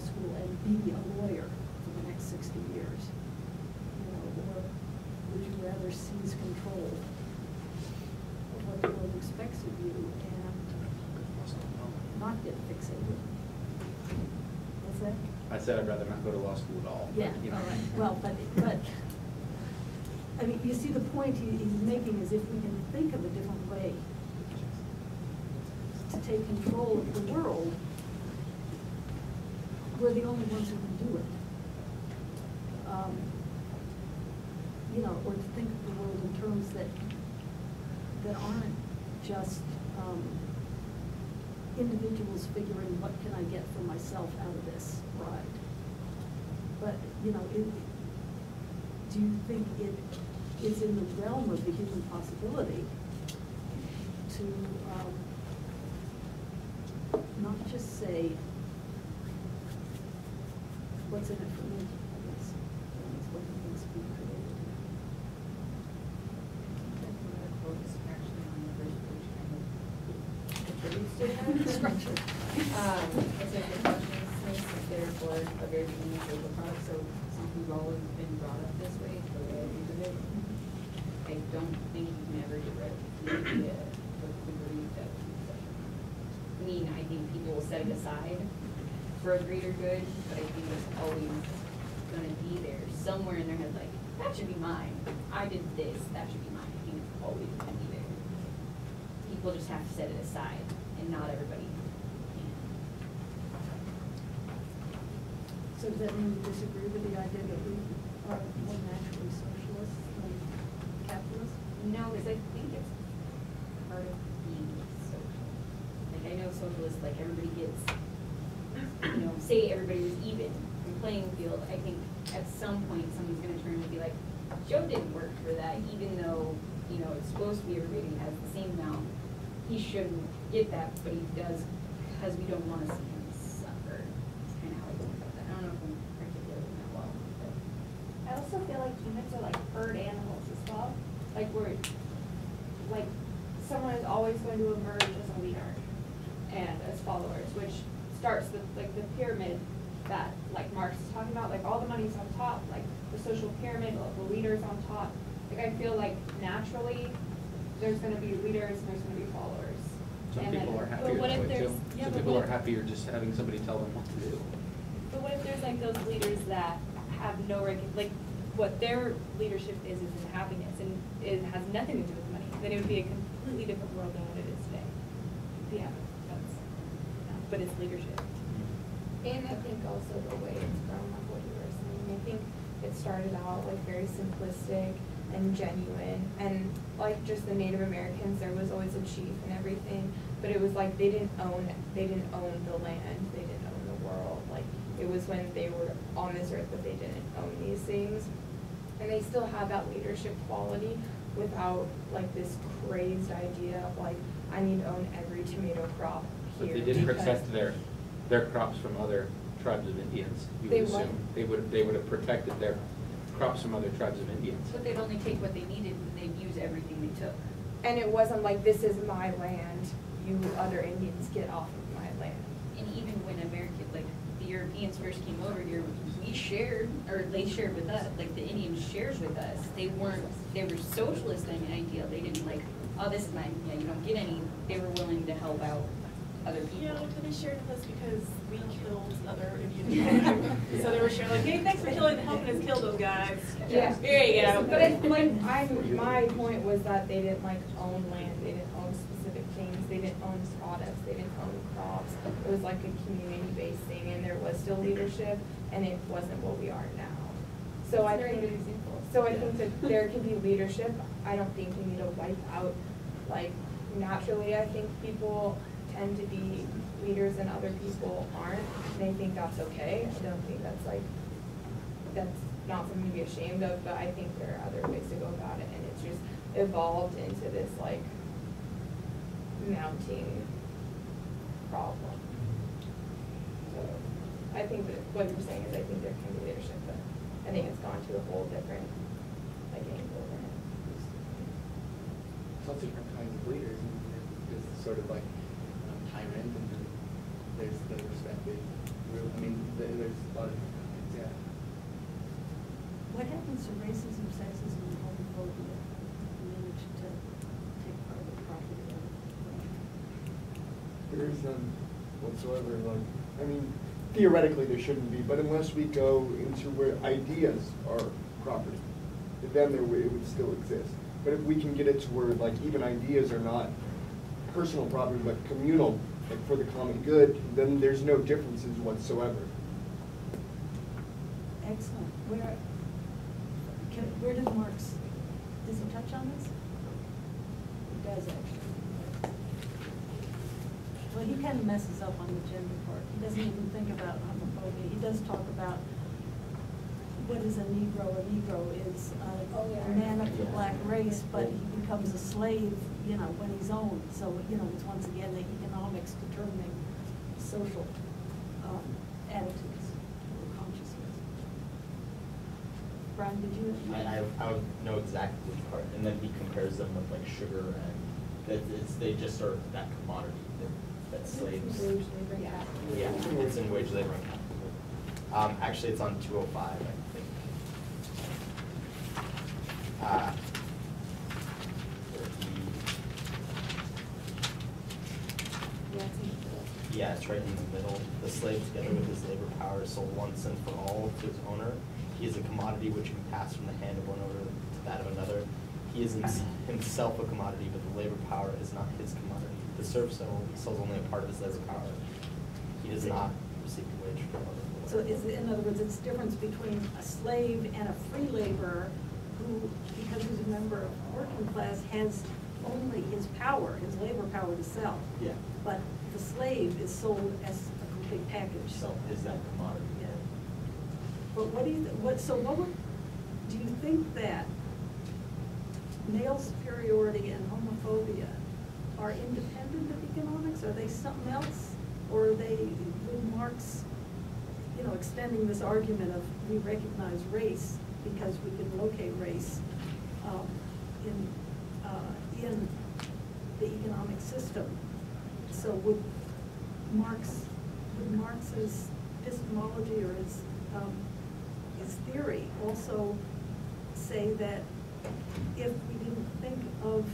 school and be a lawyer for the next 60 years? You know, or would you rather seize control of what the world expects of you and not get fixated? What's that? I said I'd rather not go to law school at all. Yeah, but, you know. all right. Well, but I mean, you see the point he's making is if we can think of a different way to take control of the world, we're the only ones who can do it. You know, or to think of the world in terms that aren't just individuals figuring what can I get for myself out of this ride. But, you know, do you think it is in the realm of the human possibility to not just say, what's in it for me, I guess, is what he thinks being created. Structure. It's like the consciousness is there for a very unique social product, so something's always been brought up this way, the way I think of it. I don't think you can ever get rid of the idea of the belief that I mean, I think people will set it aside for a greater good, but I think it's always gonna be there, somewhere in their head, like, that should be mine. I did this, that should be mine. I think it's always gonna be there. People just have to set it aside, and not everybody can. So does that mean you disagree with the idea that we are more naturally socialist than capitalist? No, because I think it's part of being social. Like, I know socialists, like, everybody gets, you know, say everybody was even in playing field. I think at some point someone's going to turn and be like, Joe didn't work for that, even though, you know, it's supposed to be everybody has the same amount. He shouldn't get that, but he does because we don't want to see him suffer. That's kind of how I think about that. I don't know if I'm articulating that well. But. I also feel like humans are like herd animals as well. Like like someone is always going to emerge as a leader and as followers, which starts the the pyramid that like Marx is talking about. Like all the money's on top, like the social pyramid, the leaders on top. Like I feel like naturally there's going to be leaders and there's going to be followers. Some and people then, are happier what that if way there's- too. yeah, Some but people what are if- happier just having somebody tell them what to do. But what if there's like those leaders that have no like what their leadership is in happiness and it has nothing to do with money? Then it would be a completely different world than what it is today. Yeah, that's but it's leadership. And I think also the way it's grown, like what you were saying, I think it started out like very simplistic and genuine, and like just the Native Americans, there was always a chief and everything, but it was like they didn't own the land, they didn't own the world. Like it was when they were on this earth, but they didn't own these things, and they still have that leadership quality without like this crazed idea of like I need to own every tomato crop here. But they did protect their crops from other tribes of Indians, you would assume. They would have protected their crops from other tribes of Indians. But they'd only take what they needed and they'd use everything they took. And it wasn't like, this is my land, you other Indians get off of my land. And even when like the Europeans first came over here, we shared, or they shared with us, like the Indians shared with us. They were socialist in the ideal. They didn't like, oh, this is mine, yeah, you don't get any. They were willing to help out other people. Yeah, they shared with us because we killed other Indian So they were sharing like, hey, thanks for helping us kill those guys. Yeah. There you go. But it's like, my point was that they didn't like own land, they didn't own specific things, they didn't own products, they didn't own crops. It was like a community-based thing, and there was still leadership, and it wasn't what we are now. So I think that there can be leadership. I don't think we need to wipe out, like, naturally, I think people tend to be leaders and other people aren't, and I think that's okay. I don't think that's not something to be ashamed of, but I think there are other ways to go about it, and it's just evolved into this like mounting problem. So I think that what you're saying is I think there can be leadership, but I think it's gone to a whole different like angle than it used to be. Lots of different kinds of leaders, and there's sort of like tyrant, and then there's the respected group. I mean, the a lot of different kinds, yeah. What happens to racism, sexism, and homophobia? Manage to take private property out of There is none whatsoever. Like, I mean, theoretically there shouldn't be, but unless we go into where ideas are property, then it would still exist. But if we can get it to where like even ideas are not personal property but communal, like for the common good, then there's no differences whatsoever. Excellent. Where does Marx, does he touch on this? He does actually. Well, he kind of messes up on the gender part. He doesn't even think about homophobia. He does talk about what is a Negro. A Negro is a man of the black race, but he becomes a slave, you know, when he's owned. So, you know, it's once again the economics determining social attitudes or consciousness. Brian, did you? I don't know exactly which part, and then he compares them with like sugar, and that they just are that commodity that slaves. Wage labor, yeah. Yeah, it's in wage labor and capitalism. Actually, it's on 205, I think. Yeah, it's right in the middle. The slave, together with his labor power, is sold once and for all to his owner. He is a commodity which can pass from the hand of one owner to that of another. He is himself a commodity, but the labor power is not his commodity. The serf sells only a part of his labor power. He does not receive a wage from other. So in other words, it's the difference between a slave and a free laborer who, because he's a member of working class, has only his power, his labor power to sell. Yeah. But the slave is sold as a complete package. So is that commodity? Yeah. But what do you, do you think that male superiority and homophobia are independent of economics? Are they something else? Or are they, with Marx, you know, extending this argument of we recognize race because we can locate race in the economic system? So would Marx's epistemology or his theory also say that if we didn't think of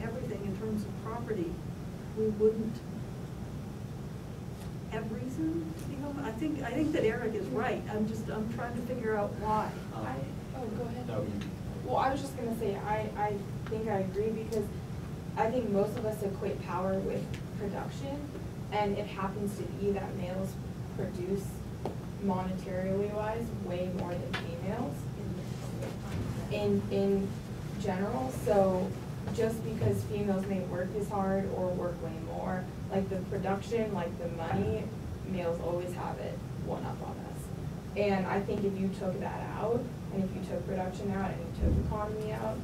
everything in terms of property, we wouldn't have reason? You know, I think that Eric is right. I'm trying to figure out why. Go ahead. No. Well, I was just gonna say, I think I agree, because I think most of us equate power with production, and it happens to be that males produce monetarily wise way more than females in general. So just because females may work as hard or work way more, like the production, like the money, males always have it one up on us. And I think if you took that out, and if you took production out, and you took economy out,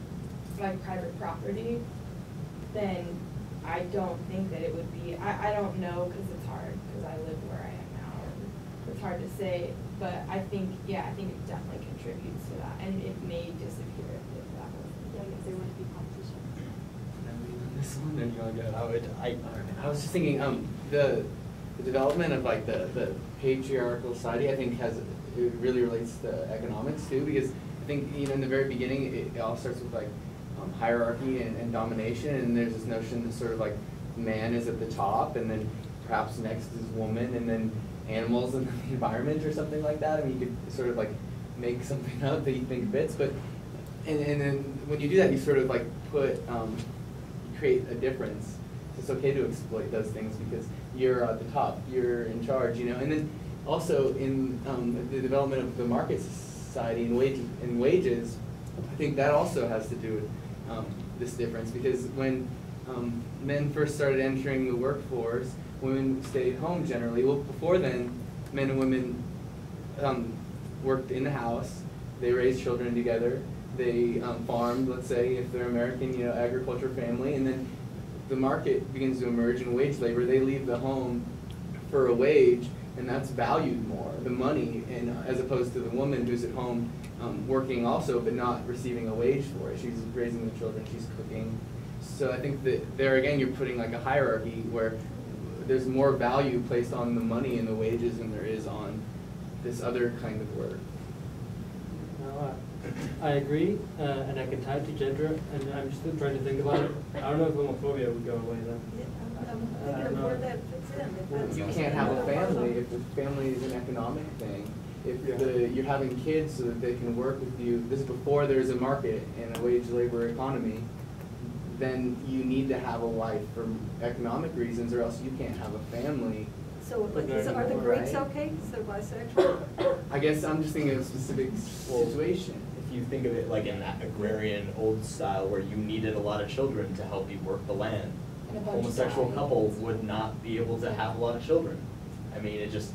like private property, then I don't think that it would be, I don't know, because it's hard, because I live where I am now, and it's hard to say, but I think, yeah, I think it definitely contributes to that, and it may disappear if that wasn't. Yeah, because there wouldn't be competition. This one, then you wanna go? I was just thinking, the development of like the patriarchal society, I think it really relates to economics too, because I think, you know, in the very beginning, it all starts with like hierarchy and domination, and there's this notion that sort of like man is at the top, and then perhaps next is woman, and then animals and the environment or something like that. I mean, you could sort of like make something up that you think fits, but, and then when you do that, you sort of like create a difference. It's okay to exploit those things because you're at the top, you're in charge, you know. And then also in the development of the market society and wages, I think that also has to do with this difference, because when men first started entering the workforce, women stayed home generally. Well, before then, men and women worked in the house, they raised children together, they farmed, let's say, if they're American, you know, agriculture family, and then the market begins to emerge in wage labor. They leave the home for a wage, and that's valued more, the money, and as opposed to the woman who's at home working also, but not receiving a wage for it. She's raising the children, she's cooking. So I think that there again, you're putting like a hierarchy where there's more value placed on the money and the wages than there is on this other kind of work. No, I agree, and I can tie it to gender, and I'm just trying to think about it. I don't know if homophobia would go away then. I'm thinking of where that fits in. If that's- You can't have a family if the family is an economic thing. If you're having kids so that they can work with you, this is before there's a market and a wage labor economy, then you need to have a wife for economic reasons, or else you can't have a family. So are the Right. Greeks okay? So bisexual? I guess I'm just thinking of a specific situation. If you think of it like in that agrarian old style where you needed a lot of children to help you work the land, And a a bunch of homosexual guys. couple would not be able to have a lot of children. I mean, it just,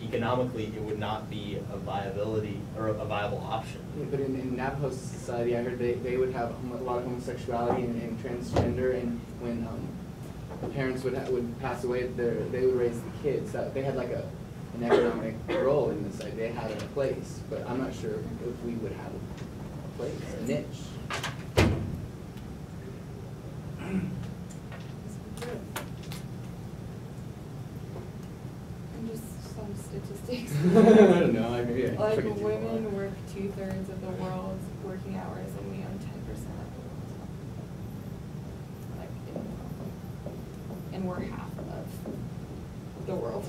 economically, it would not be a viability, or a viable option. Yeah, but in Navajo society, I heard they would have a lot of homosexuality and transgender, and when the parents would pass away, they would raise the kids. They had like an economic role in this. Like they had a place, but I'm not sure if we would have a place, a niche. And just some statistics. I don't know. Maybe I Like took it too women far. work 2/3 of the world's working hours, and we own 10% of the world's wealth. Like, and we're half of the world.